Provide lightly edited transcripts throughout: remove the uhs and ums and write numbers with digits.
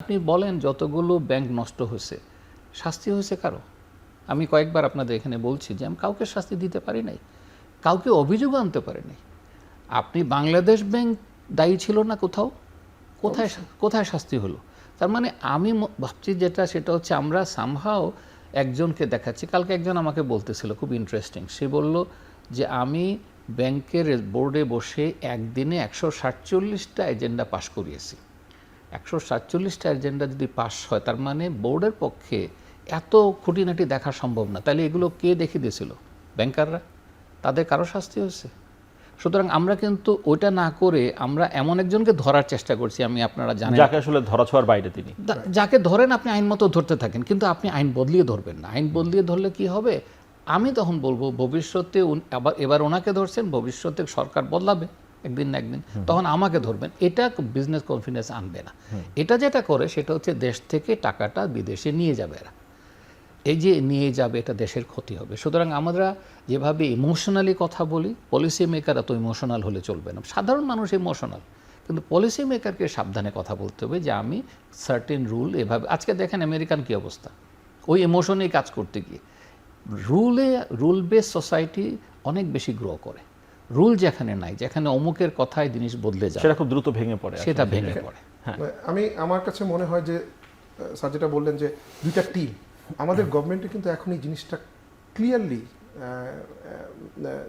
আপনি বলেন যতগুলো ব্যাংক নষ্ট হয়েছে, শাস্তি হয়েছে কারো? আমি কয়েকবার আপনাদের এখানে বলছি যে আমি কাউকে শাস্তি দিতে পারি নাই, কাউকে অভিযোগ আনতে পারি নাই। আপনি বাংলাদেশ ব্যাংক দায়ী ছিল না কোথাও? কোথায় কোথায় শাস্তি হলো? তার মানে আমি ভাবছি যেটা সেটা হচ্ছে আমরা সামহাও একজনকে দেখাচ্ছি। কালকে একজন আমাকে বলতেছিল, খুব ইন্টারেস্টিং, সে বলল যে আমি ব্যাংকের বোর্ডে বসে একদিনে 147টা এজেন্ডা পাশ করিয়েছি। 147টা এজেন্ডা যদি পাস হয় তার মানে বোর্ডের পক্ষে এত খুঁটিনাটি দেখা সম্ভব না। তাহলে এগুলো কে দেখিয়ে দিয়েছিল? ব্যাংকাররা? তাদের কারো শাস্তি হয়েছে? সুতরাং আমরা কিন্তু ওইটা না করে আমরা এমন একজনকে ধরার চেষ্টা করছি, আমি আপনারা জানেন, যাকে আসলে ধরাছোঁয়ার বাইরে তিনি, যাকে ধরেন আপনি আইন মতো ধরতে থাকেন, কিন্তু আপনি আইন বদলিয়ে ধরবেন না। আইন বদলিয়ে ধরলে কি হবে? আমি তখন বলবো ভবিষ্যতে এবার ওনাকে ধরছেন, ভবিষ্যতে সরকার বদলাবে একদিন না একদিন, তখন আমাকে ধরবেন। এটা বিজনেস কনফিডেন্স আনবে না। এটা যেটা করে সেটা হচ্ছে দেশ থেকে টাকাটা বিদেশে নিয়ে যাবে এরা। এই যে নিয়ে যাবে, এটা দেশের ক্ষতি হবে। সুতরাং আমরা যেভাবে ইমোশনালি কথা বলি, পলিসি মেকার এত ইমোশনাল হলে চলবে না। সাধারণ মানুষ ইমোশনাল, কিন্তু পলিসি মেকারকে সাবধানে কথা বলতে হবে যে আমি সার্টেন রুল এভাবে। আজকে দেখেন আমেরিকান কী অবস্থা, ওই ইমোশনেই কাজ করতে গিয়ে। রুল বেস সোসাইটি অনেক বেশি গ্রো করে। রুল যেখানে নাই, যেখানে অমুকের কথায় জিনিস বদলে যায়, সেটা খুব দ্রুত ভেঙে পড়ে, সেটা ভেঙে পড়ে। আমার কাছে মনে হয় যে স্যার যেটা বললেন যে দুইটা টিম, আমাদের গভর্নমেন্টে কিন্তু এখন এই জিনিসটা ক্লিয়ারলি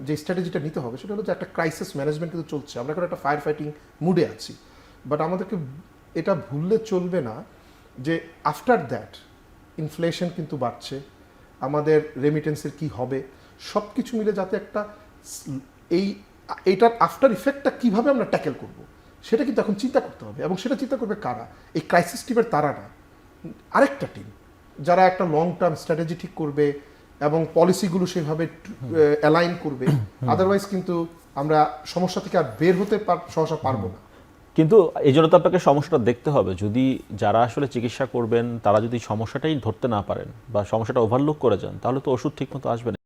যে স্ট্র্যাটেজিটা নিতে হবে সেটা হলো যে একটা ক্রাইসিস ম্যানেজমেন্ট কিন্তু চলছে। আমরা এখন একটা ফায়ার ফাইটিং মুডে আছি, বাট আমাদেরকে এটা ভুললে চলবে না যে আফটার দ্যাট ইনফ্লেশন কিন্তু বাড়ছে, আমাদের রেমিটেন্সের কি হবে, সব কিছু মিলে যাতে একটা এইটার আফটার ইফেক্টটা কীভাবে আমরা ট্যাকেল করব সেটা কিন্তু এখন চিন্তা করতে হবে। এবং সেটা চিন্তা করবে কারা? এই ক্রাইসিস টিমের তারা না, আরেকটা টিম যারা একটা লং টার্ম স্ট্র্যাটেজি ঠিক করবে এবং পলিসিগুলো সেভাবে অ্যালাইন করবে। আদারওয়াইজ কিন্তু আমরা সমস্যা থেকে আর বের হতে সহসা পারবো না। কিন্তু এই জন্য তো আপনাকে সমস্যাটা দেখতে হবে। যদি যারা আসলে চিকিৎসা করবেন তারা যদি সমস্যাটাই ধরতে না পারেন বা সমস্যাটা ওভারলুক করে যান, তাহলে তো ওষুধ ঠিকমতো আসবে না।